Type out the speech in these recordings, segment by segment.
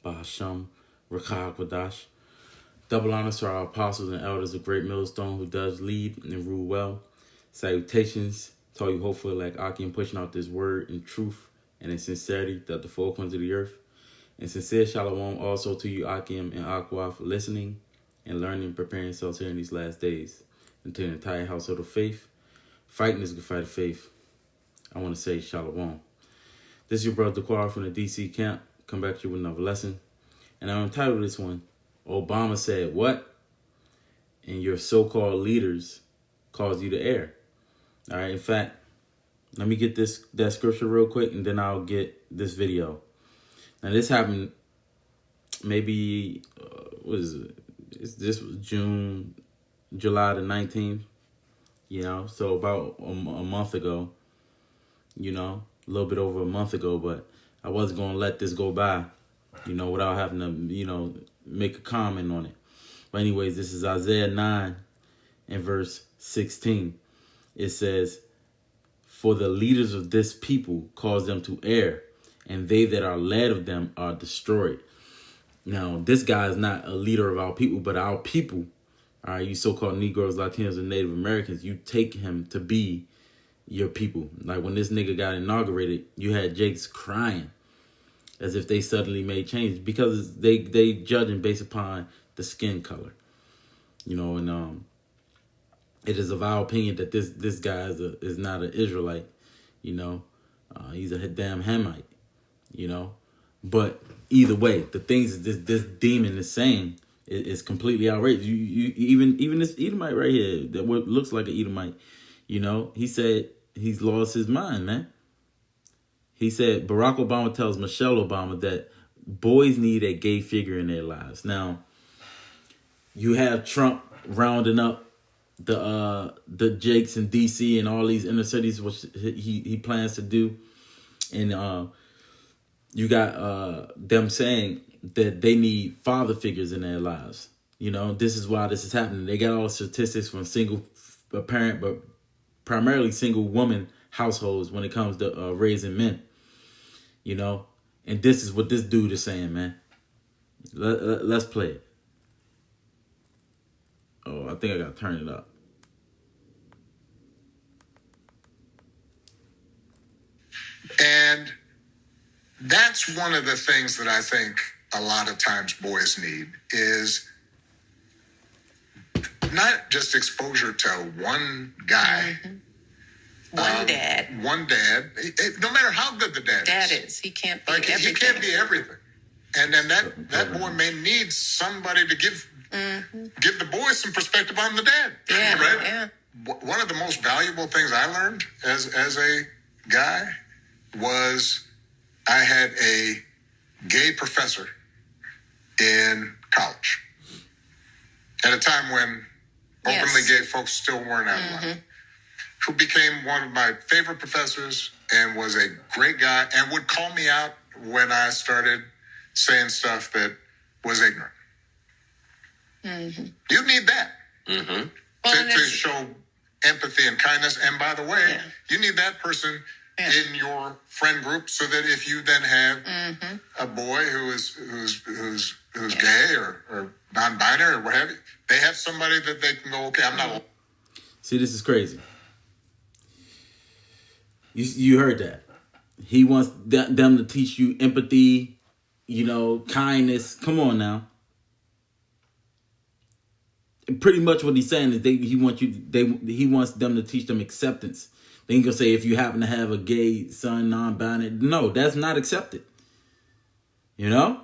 Bahasham Rakah Kwadash. Double honors to our apostles and elders of Great Millstone who does lead and rule well. Salutations to all you hopefully like Aki and pushing out this word in truth and in sincerity that the four corners of the earth. And sincere shalom also to you Akim and Aqua for listening and learning and preparing yourselves here in these last days. And to the entire household of faith, fighting this good fight of faith, I want to say shalom. This is your brother Daquara from the DC camp. Come back to you with another lesson. And I'm entitled this one, Obama said what? And your so-called leaders caused you to err. All right, in fact, let me get that scripture real quick and then I'll get this video. Now this happened maybe, what is it? This was July the 19th, so about a month ago, a little bit over a month ago, but I wasn't going to let this go by, without having to, make a comment on it. But anyways, this is Isaiah 9 and verse 16. It says, for the leaders of this people cause them to err, and they that are led of them are destroyed. Now, this guy is not a leader of our people, but our people, all right, you so-called Negroes, Latinos, and Native Americans, you take him to be your people. Like when this nigga got inaugurated, you had Jakes crying as if they suddenly made change because they judging based upon the skin color, and it is of our opinion that this guy is not an Israelite, he's a damn Hamite, but either way, the things that this demon is saying is completely outrageous. You even this Edomite right here that what looks like an Edomite, he said he's lost his mind, man. He said Barack Obama tells Michelle Obama that boys need a gay figure in their lives. Now, you have Trump rounding up the Jakes in DC and all these inner cities, which he plans to do, and you got them saying that they need father figures in their lives. This is why this is happening. They got all the statistics from single parent, but primarily single woman households when it comes to raising men. And this is what this dude is saying, man. Let's play it. Oh, I think I gotta turn it up. And that's one of the things that I think a lot of times boys need is not just exposure to one guy. Mm-hmm. One dad. One dad. No matter how good the dad is. He can't be everything. He can't be everything. And then that boy may need somebody to give the boy some perspective on the dad. Yeah, right? Yeah. One of the most valuable things I learned as a guy was I had a gay professor in college at a time when openly gay folks still weren't out of line, who became one of my favorite professors and was a great guy and would call me out when I started saying stuff that was ignorant. Mm-hmm. You need that to show empathy and kindness. And by the way, you need that person in your friend group so that if you then have a boy who's gay or non-binary or what have you, they have somebody that they can go, okay, I'm not. See, this is crazy. You heard that. He wants them to teach you empathy, kindness. Come on now. And pretty much what he's saying is he wants them to teach them acceptance. They ain't gonna say if you happen to have a gay son, non-binary. No, that's not accepted. And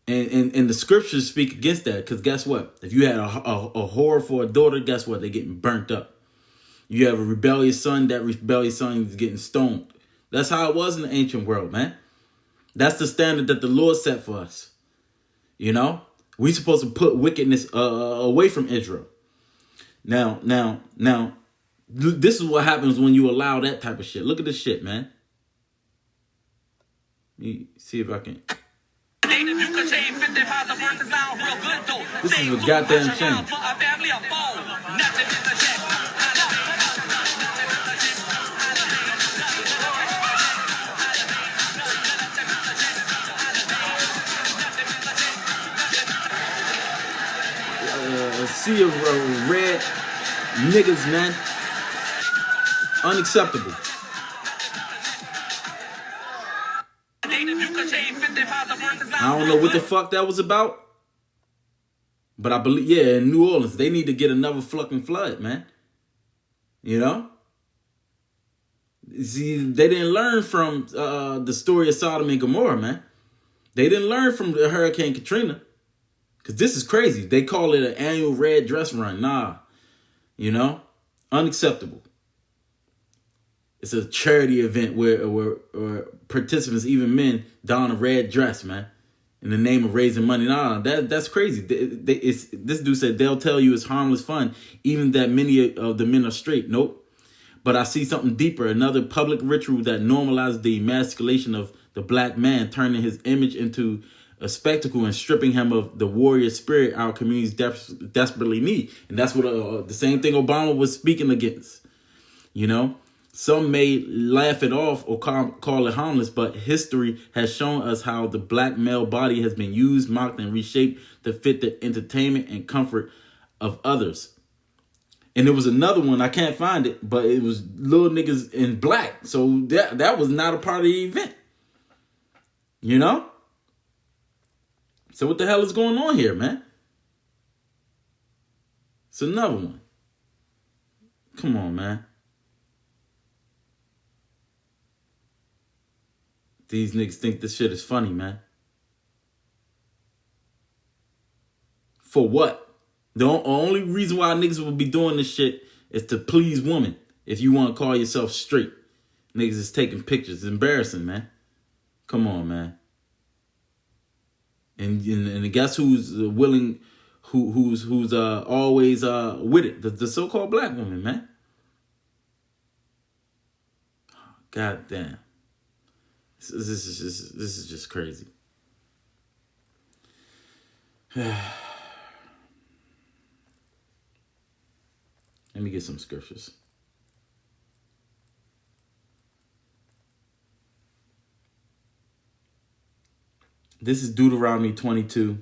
the scriptures speak against that, because guess what? If you had a whore for a daughter, guess what? They're getting burnt up. You have a rebellious son, that rebellious son is getting stoned. That's how it was in the ancient world, man. That's the standard that the Lord set for us. We supposed to put wickedness away from Israel. Now, this is what happens when you allow that type of shit. Look at this shit, man. Let me see if I can. This is a goddamn shame. sea of red niggas, man. Unacceptable. I don't know what the fuck that was about. But I believe, yeah, in New Orleans, they need to get another fucking flood, man. You know? See, they didn't learn from the story of Sodom and Gomorrah, man. They didn't learn from the Hurricane Katrina. Because this is crazy. They call it an annual red dress run. Nah. You know? Unacceptable. It's a charity event where participants, even men, don a red dress, man, in the name of raising money. Nah, that's crazy. This dude said they'll tell you it's harmless fun, even that many of the men are straight. Nope. But I see something deeper, another public ritual that normalizes the emasculation of the black man, turning his image into a spectacle and stripping him of the warrior spirit our communities desperately need. And that's what the same thing Obama was speaking against. You know, some may laugh it off or call it harmless, but history has shown us how the black male body has been used, mocked, and reshaped to fit the entertainment and comfort of others. And there was another one, I can't find it, but it was little niggas in black. So that was not a part of the event. You know? So what the hell is going on here, man? It's another one. Come on, man. These niggas think this shit is funny, man. For what? The only reason why niggas will be doing this shit is to please women. If you want to call yourself straight. Niggas is taking pictures. It's embarrassing, man. Come on, man. And guess who's willing, who's always with it? The so-called black woman, man. God damn. This is just crazy. Let me get some scriptures. This is Deuteronomy 22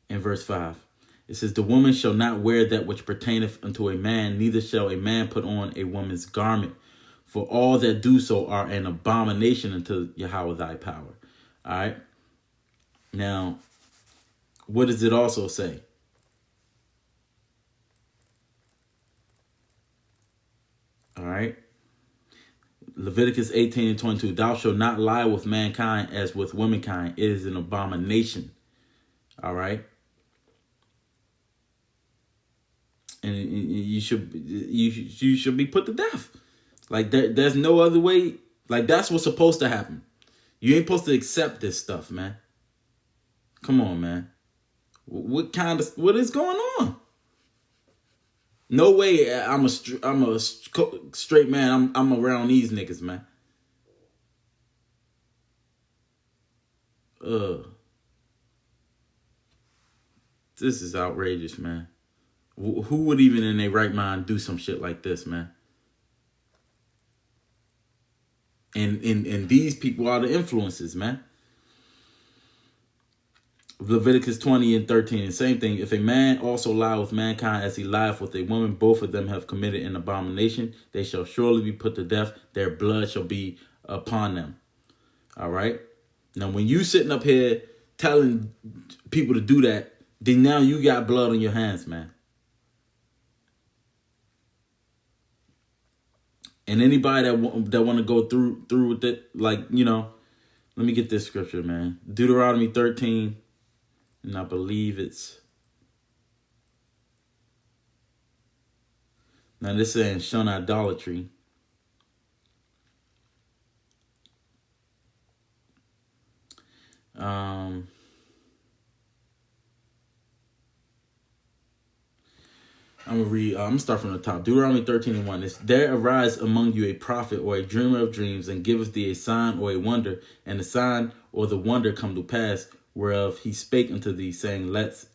and verse 5. It says, the woman shall not wear that which pertaineth unto a man, neither shall a man put on a woman's garment. For all that do so are an abomination unto Yahweh thy power. All right. Now, what does it also say? All right. Leviticus 18 and 22. Thou shalt not lie with mankind as with womankind. It is an abomination. All right. And you should be put to death. Like there's no other way. Like that's what's supposed to happen. You ain't supposed to accept this stuff, man. Come on, man. What is going on? No way I'm a straight man. I'm around these niggas, man. This is outrageous, man. Who would even in their right mind do some shit like this, man? And these people are the influences, man. Leviticus 20 and 13, the same thing. If a man also lie with mankind as he lieth with a woman, both of them have committed an abomination. They shall surely be put to death. Their blood shall be upon them. All right. Now, when you sitting up here telling people to do that, then now you got blood on your hands, man. And anybody that want to go through with it, like, you know, let me get this scripture, man. Deuteronomy 13, and I believe it's... Now, this is saying shun idolatry. I'm going to read, I'm going to start from the top. Deuteronomy 13 and 1. It's, there arise among you a prophet or a dreamer of dreams, and giveth thee a sign or a wonder, and the sign or the wonder come to pass, whereof he spake unto thee, saying, Let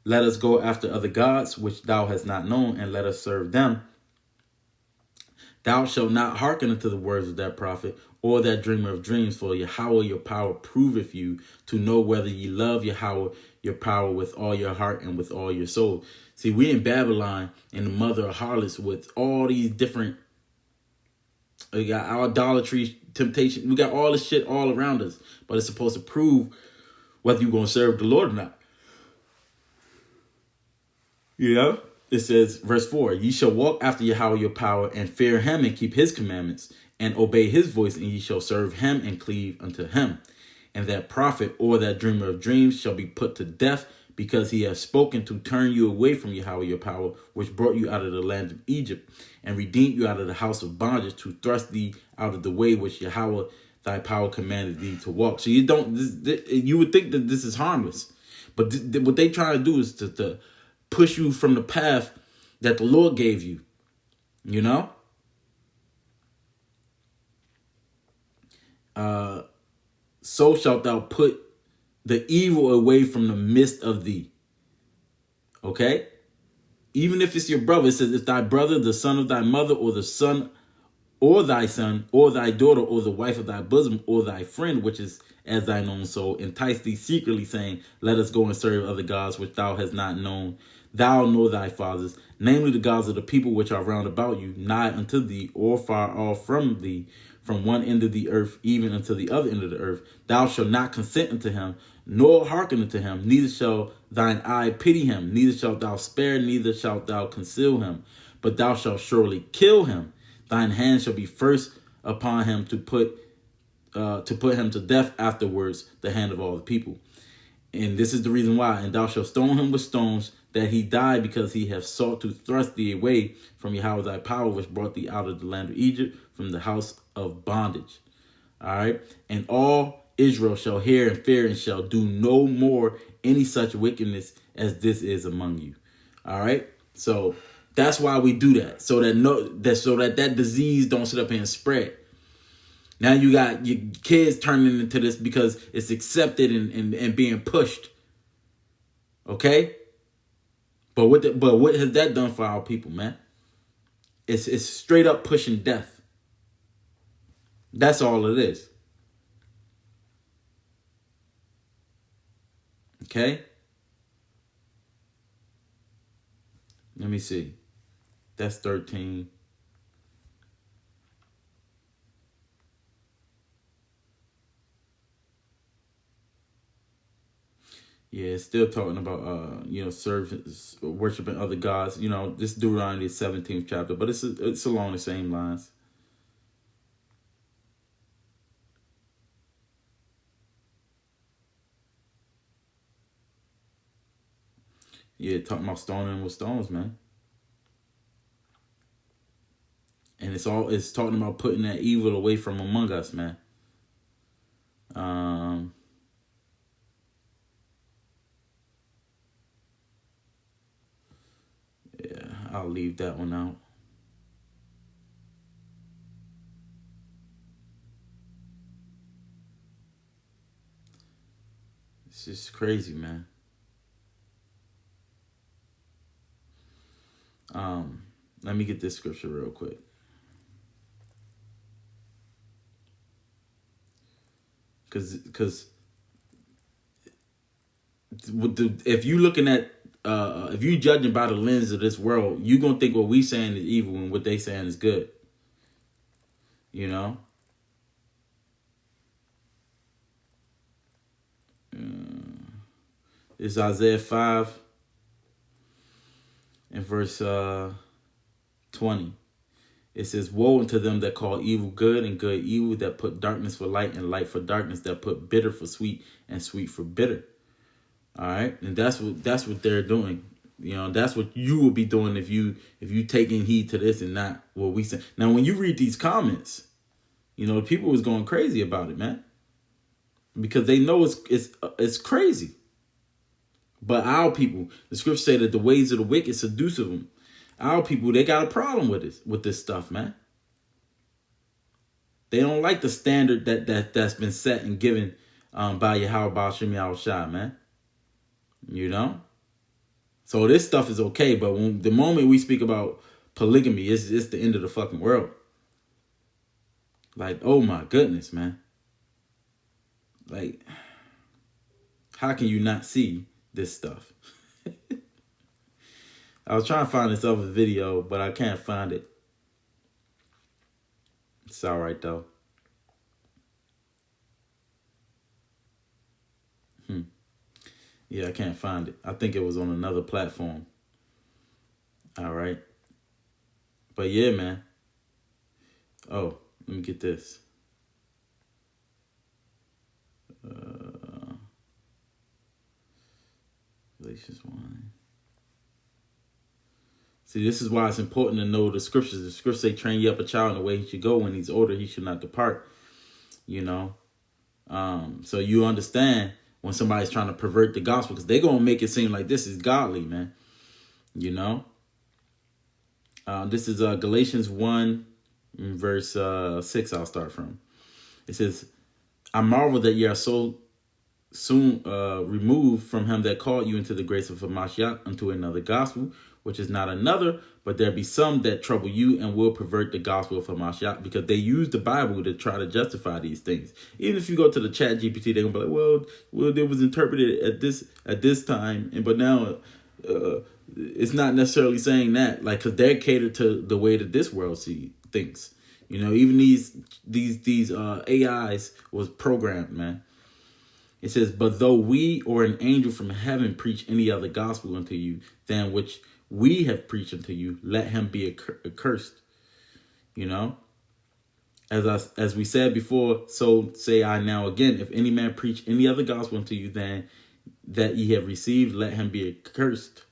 us go after other gods, which thou hast not known, and let us serve them. Thou shalt not hearken unto the words of that prophet, or that dreamer of dreams, for Yahweh your power proveth you to know whether ye love Yahweh your power with all your heart and with all your soul. See, we in Babylon and the mother of harlots with all these different, we got idolatry, temptation. We got all this shit all around us, but it's supposed to prove whether you're going to serve the Lord or not. You know, it says, verse 4, ye shall walk after Yahweh your power and fear him and keep his commandments and obey his voice, and ye shall serve him and cleave unto him. And that prophet or that dreamer of dreams shall be put to death, because he has spoken to turn you away from Yahweh your power, which brought you out of the land of Egypt and redeemed you out of the house of bondage, to thrust thee out of the way which Yahweh thy power commanded thee to walk. So you would think that this is harmless, but what they try to do is to push you from the path that the Lord gave you, you know? So shalt thou put the evil away from the midst of thee. Okay? Even if it's your brother, it says, if thy brother, the son of thy mother, or the son, or thy son, or thy daughter, or the wife of thy bosom, or thy friend, which is as thine own soul, entice thee secretly, saying, let us go and serve other gods which thou hast not known, thou nor thy fathers, namely the gods of the people which are round about you, nigh unto thee, or far off from thee, from one end of the earth even unto the other end of the earth. Thou shalt not consent unto him, nor hearken unto him, neither shall thine eye pity him, neither shalt thou spare, neither shalt thou conceal him, but thou shalt surely kill him. Thine hand shall be first upon him to put him to death, afterwards the hand of all the people. And this is the reason why. And thou shalt stone him with stones, that he die, because he hath sought to thrust thee away from Yahweh thy power, which brought thee out of the land of Egypt, from the house of bondage. All right. And all Israel shall hear and fear, and shall do no more any such wickedness as this is among you. All right. So that's why we do that. So that disease don't sit up here and spread. Now you got your kids turning into this because it's accepted and being pushed. Okay? But what has that done for our people, man? It's straight up pushing death. That's all it is. Okay? Let me see. That's 13. Yeah, it's still talking about service, worshiping other gods. You know, this Deuteronomy 17th chapter, but it's along the same lines. Yeah, talking about stoning with stones, man. And it's talking about putting that evil away from among us, man. Yeah, I'll leave that one out. It's just crazy, man. Let me get this scripture real quick. Because if you looking at if you judging by the lens of this world, you gonna think what we saying is evil and what they saying is good. You know. It's Isaiah 5 and verse 20. It says, woe unto them that call evil good and good evil, that put darkness for light and light for darkness, that put bitter for sweet and sweet for bitter. All right. And that's what they're doing. You know, that's what you will be doing if you taking heed to this and not what we say. Now, when you read these comments, you know, people was going crazy about it, man, because they know it's crazy. But our people, the scripture say that the ways of the wicked seduce them. Our people, they got a problem with this stuff, man. They don't like the standard that's been set and given by Yahweh Ba'ashem Yahushua, man. You know? So this stuff is okay, but the moment we speak about polygamy, it's the end of the fucking world. Like, oh my goodness, man. Like, how can you not see this stuff. I was trying to find this other video, but I can't find it. It's all right, though. Yeah, I can't find it. I think it was on another platform. All right. But yeah, man. Oh, let me get this. Galatians 1. See, this is why it's important to know the scriptures. The scriptures say, train you up a child in the way he should go. When he's older, he should not depart. You know? So you understand when somebody's trying to pervert the gospel, because they're going to make it seem like this is godly, man. You know? This is Galatians 1, verse 6, I'll start from. It says, I marvel that ye are so soon removed from him that called you into the grace of Hamashiach unto another gospel, which is not another, but there be some that trouble you and will pervert the gospel of Hamashiach, because they use the Bible to try to justify these things. Even if you go to the Chat GPT, they're gonna be like, well, it was interpreted at this time, but now it's not necessarily saying that, like, because they're catered to the way that this world thinks. You know, even these AIs was programmed, man. It says, but though we or an angel from heaven preach any other gospel unto you than which we have preached unto you, let him be accursed. You know, as we said before, so say I now again, if any man preach any other gospel unto you than that ye have received, let him be accursed.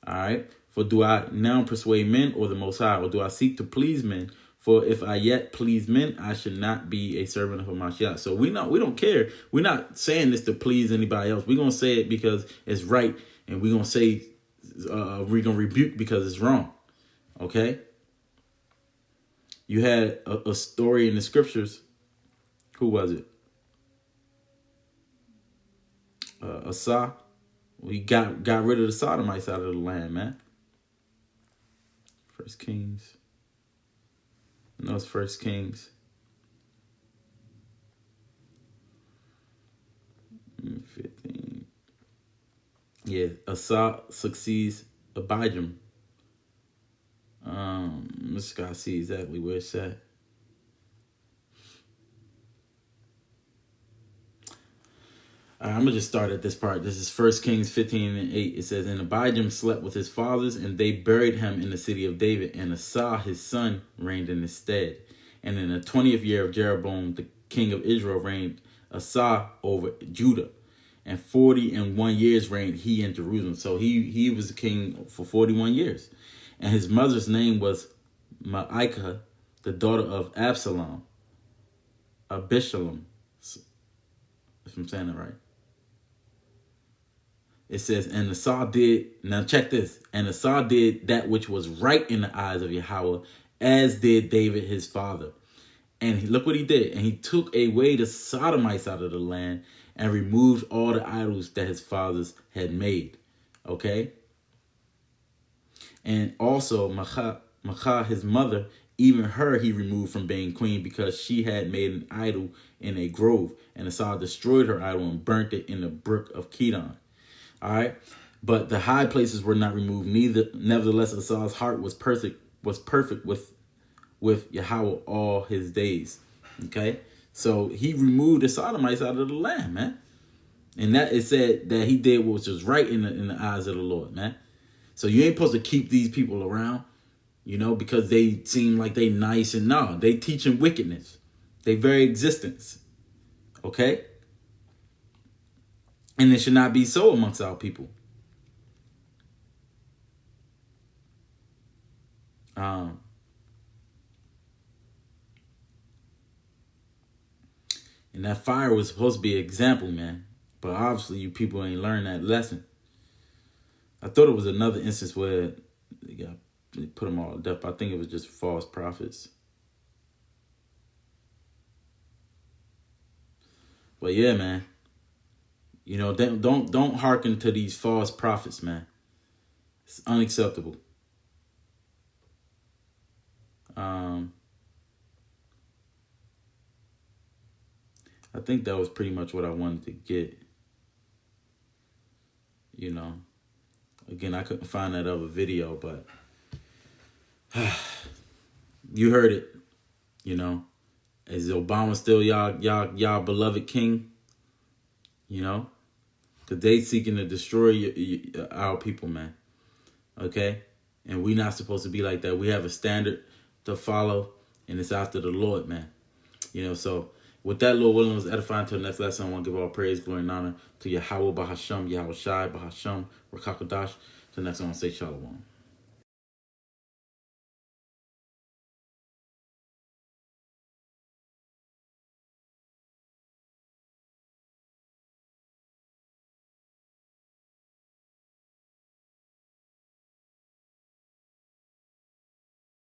All right. For do I now persuade men or the Most High, or do I seek to please men? For if I yet please men, I should not be a servant of Hamashiach. So we don't care. We're not saying this to please anybody else. We're going to say it because it's right. And we're going to say, we're going to rebuke because it's wrong. Okay? You had a story in the scriptures. Who was it? Asa. We got rid of the Sodomites out of the land, man. First Kings. No, it's First Kings. 15. Yeah, Asa succeeds Abijam. Let's gotta see exactly where it's at. I'm gonna just start at this part. This is 1 Kings 15:8. It says, and Abijam slept with his fathers, and they buried him in the city of David. And Asa, his son, reigned in his stead. And in the 20th year of Jeroboam, the king of Israel, reigned Asa over Judah. And 41 years reigned he in Jerusalem. So he was the king for 41 years. And his mother's name was Maacah, the daughter of Absalom. Abishalom, if I'm saying it right. It says, and Asa did, now check this, and Asa did that which was right in the eyes of Yahweh, as did David his father. And look what he did. And he took away the Sodomites out of the land and removed all the idols that his fathers had made. Okay? And also Maacah, his mother, even her he removed from being queen, because she had made an idol in a grove. And Asa destroyed her idol and burnt it in the brook of Kidon. All right, but the high places were not removed. Nevertheless, Asa's heart was perfect with Yahweh all his days. Okay, so he removed the Sodomites out of the land, man, and that it said that he did what was right in the eyes of the Lord, man. So you ain't supposed to keep these people around, you know, because they seem like they nice, and no, they teaching wickedness, they very existence. Okay. And it should not be so amongst our people. And that fire was supposed to be an example, man. But obviously you people ain't learned that lesson. I thought it was another instance where they put them all to death. I think it was just false prophets. But yeah, man. You know, don't hearken to these false prophets, man. It's unacceptable. I think that was pretty much what I wanted to get. You know, again, I couldn't find that other video, but you heard it. You know, is Obama still y'all beloved king? You know, because they seeking to destroy our people, man. Okay, and we not supposed to be like that. We have a standard to follow, and it's after the Lord, man. You know, so with that, Lord willing, was edifying. Until the next lesson, I want to give all praise, glory, and honor to Yahweh Bahasham, Yahweh Shai Bahasham, Rakakodash. To the next one, I want to say Shalom.